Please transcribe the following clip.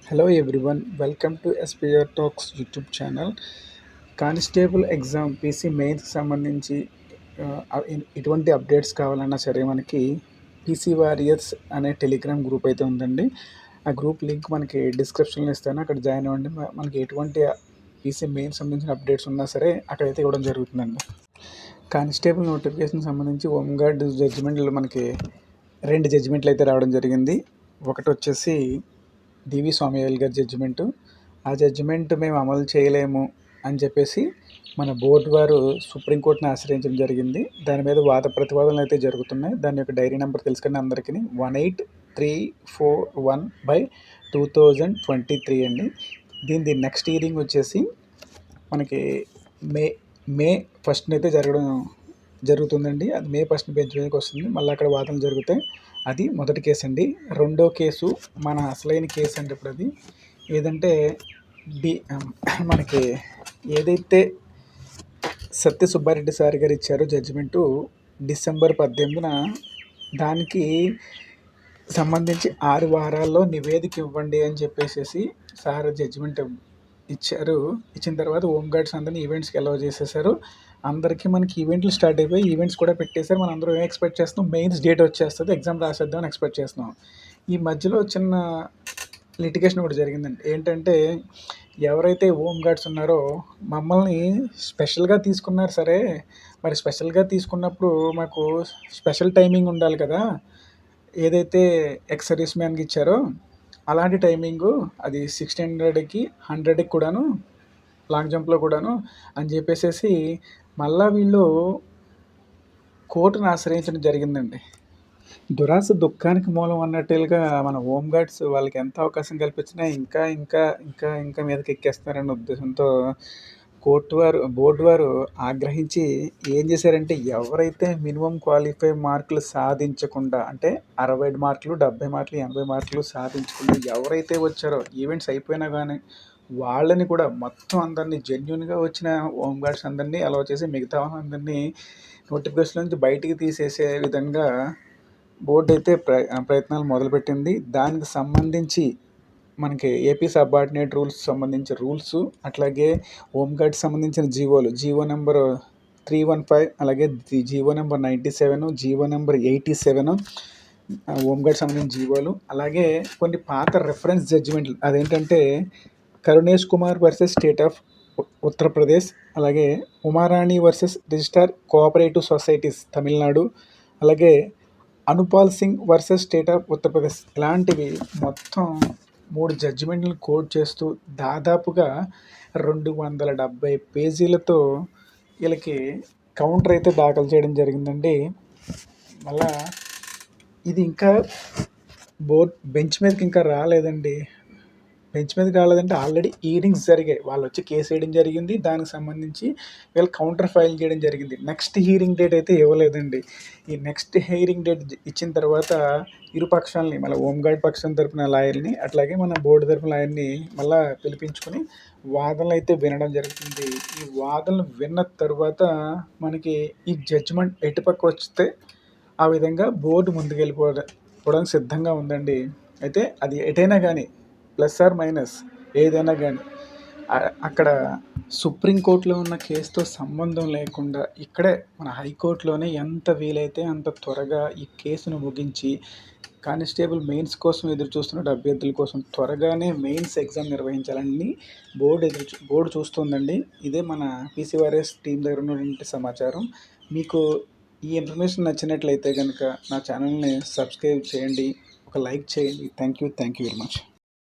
Hello everyone, welcome to SPR talks YouTube channel. Constable exam PC మెయిన్స్కి సంబంధించి ఎటువంటి updates కావాలన్నా సరే మనకి పీసీ వారియర్స్ అనే టెలిగ్రామ్ గ్రూప్ అయితే ఉందండి. ఆ గ్రూప్ లింక్ మనకి డిస్క్రిప్షన్లో ఇస్తాను, అక్కడ జాయిన్ అవ్వండి. మనకి ఎటువంటి పీసీ మెయిన్స్ సంబంధించిన అప్డేట్స్ ఉన్నా సరే అక్కడైతే ఇవ్వడం జరుగుతుందండి. కానిస్టేబుల్ నోటిఫికేషన్ సంబంధించి హోంగార్డ్ జడ్జిమెంట్లు మనకి 2 జడ్జిమెంట్లు అయితే రావడం జరిగింది. ఒకటి వచ్చేసి డివి స్వామివేల్ గారి జడ్జిమెంటు. ఆ జడ్జిమెంట్ మేము అమలు చేయలేము అని చెప్పేసి మన బోర్డు వారు సుప్రీంకోర్టుని ఆశ్రయించడం జరిగింది. దాని మీద వాద ప్రతివాదనలు అయితే జరుగుతున్నాయి. దాని యొక్క డైరీ నెంబర్ తెలుసుకుని అందరికీ 18341/2023 అండి. దీని నెక్స్ట్ హియరింగ్ వచ్చేసి మనకి మే 1 అయితే జరుగుతుందండి. అది మే 1 బెంచ్ మీదకి వస్తుంది. మళ్ళీ అక్కడ వాదనలు జరుగుతాయి. అది మొదటి కేసు అండి. రెండో కేసు మన అసలైన కేసు అండి. ఇప్పుడు అది ఏదంటే మనకి ఏదైతే సత్య సుబ్బారెడ్డి సార్ గారు ఇచ్చారో జడ్జిమెంటు డిసెంబర్ 18న, దానికి సంబంధించి 6 వారాల్లో నివేదిక ఇవ్వండి అని చెప్పేసి సార్ జడ్జిమెంట్ ఇచ్చారు. ఇచ్చిన తర్వాత హోంగార్డ్స్ అందరినీ ఈవెంట్స్కి అలౌ చేసేసారు. అందరికీ మనకి ఈవెంట్లు స్టార్ట్ అయిపోయి ఈవెంట్స్ కూడా పెట్టేశారు. మనం అందరం ఏం ఎక్స్పెక్ట్ చేస్తున్నాం, మెయిన్స్ డేట్ వచ్చేస్తుంది, ఎగ్జామ్ రాసేద్దామని ఎక్స్పెక్ట్ చేస్తున్నాం. ఈ మధ్యలో చిన్న లిటిగేషన్ కూడా జరిగిందండి. ఏంటంటే ఎవరైతే హోంగార్డ్స్ ఉన్నారో మమ్మల్ని స్పెషల్గా తీసుకున్నారు. సరే, మరి స్పెషల్గా తీసుకున్నప్పుడు మాకు స్పెషల్ టైమింగ్ ఉండాలి కదా. ఏదైతే ఎక్స్ సర్వీస్ మ్యాన్కి ఇచ్చారో అలాంటి టైమింగు అది 1600కి 100కి కూడాను, లాంగ్ జంప్లో కూడాను అని చెప్పేసి మళ్ళీ వీళ్ళు కోర్టును ఆశ్రయించడం జరిగిందండి. దురాశ దుఃఖానికి మూలం అన్నట్టుగా మన హోంగార్డ్స్ వాళ్ళకి ఎంత అవకాశం కల్పించినా ఇంకా ఇంకా ఇంకా ఇంకా మీదకి ఎక్కేస్తున్నారనే ఉద్దేశంతో బోర్డు వారు ఆగ్రహించి ఏం చేశారంటే, ఎవరైతే మినిమం క్వాలిఫై మార్కులు సాధించకుండా, అంటే 60 మార్కులు 70 మార్కులు 80 మార్కులు సాధించకుండా ఎవరైతే వచ్చారో ఈవెంట్స్ అయిపోయినా కానీ వాళ్ళని కూడా మొత్తం అందరినీ జెన్యున్గా వచ్చిన హోంగార్డ్స్ అందరినీ అలౌ చేసి మిగతా అందరినీ నోటిఫికేషన్ నుంచి బయటికి తీసేసే విధంగా బోర్డు అయితే ప్రయత్నాలు మొదలుపెట్టింది. దానికి సంబంధించి మనకి ఏపీ సబార్డినేట్ రూల్స్ సంబంధించిన రూల్స్, అట్లాగే హోంగార్డ్స్ సంబంధించిన జీవో నెంబర్ 315, అలాగే GO number 97, GO number 87 home guard సంబంధించిన జీవోలు, అలాగే కొన్ని పాత రెఫరెన్స్ జడ్జిమెంట్లు. అదేంటంటే Karunesh Kumar versus state of Uttar Pradesh, అలాగే Umarani versus registrar cooperative societies Tamil Nadu, అలాగే Anupal Singh versus state of Uttar Pradesh, ఇలాంటివి మొత్తం 3 జడ్జిమెంట్లను కోట్ చేస్తూ దాదాపుగా 270 పేజీలతో వీళ్ళకి కౌంటర్ అయితే దాఖలు చేయడం జరిగిందండి. మళ్ళా ఇది ఇంకా బెంచ్ మీదకి ఇంకా రాలేదండి. బెంచ్ మీదకి రాలేదంటే ఆల్రెడీ హీరింగ్స్ జరిగాయి. వాళ్ళు వచ్చి కేసు వేయడం జరిగింది. దానికి సంబంధించి వీళ్ళు కౌంటర్ ఫైల్ చేయడం జరిగింది. నెక్స్ట్ హీరింగ్ డేట్ అయితే ఇవ్వలేదండి. ఈ నెక్స్ట్ హీరింగ్ డేట్ ఇచ్చిన తర్వాత ఇరు పక్షాలని, మళ్ళీ హోంగార్డ్ పక్షం తరపున లాయర్ని, అట్లాగే మన బోర్డు తరపున లాయర్ని మళ్ళీ పిలిపించుకొని వాదనలు అయితే వినడం జరుగుతుంది. ఈ వాదనలు విన్న తర్వాత మనకి ఈ జడ్జిమెంట్ ఎటుపక్క వస్తే ఆ విధంగా బోర్డు ముందుకెళ్ళిపోవడానికి సిద్ధంగా ఉందండి. అయితే అది ఎటైనా కానీ ప్లస్ ఆర్ మైనస్ ఏదైనా కానీ అక్కడ సుప్రీంకోర్టులో ఉన్న కేసుతో సంబంధం లేకుండా ఇక్కడే మన హైకోర్టులోనే ఎంత వీలైతే అంత త్వరగా ఈ కేసును ముగించి కానిస్టేబుల్ మెయిన్స్ కోసం ఎదురు చూస్తున్న అభ్యర్థుల కోసం త్వరగానే మెయిన్స్ ఎగ్జామ్ నిర్వహించాలని బోర్డు చూస్తుందండి. ఇదే మన పీసీఆర్ఎస్ టీం దగ్గర ఉన్నటువంటి సమాచారం. మీకు ఈ ఇన్ఫర్మేషన్ నచ్చినట్లయితే కనుక నా ఛానల్ని సబ్స్క్రైబ్ చేయండి, ఒక లైక్ చేయండి. Thank you very much.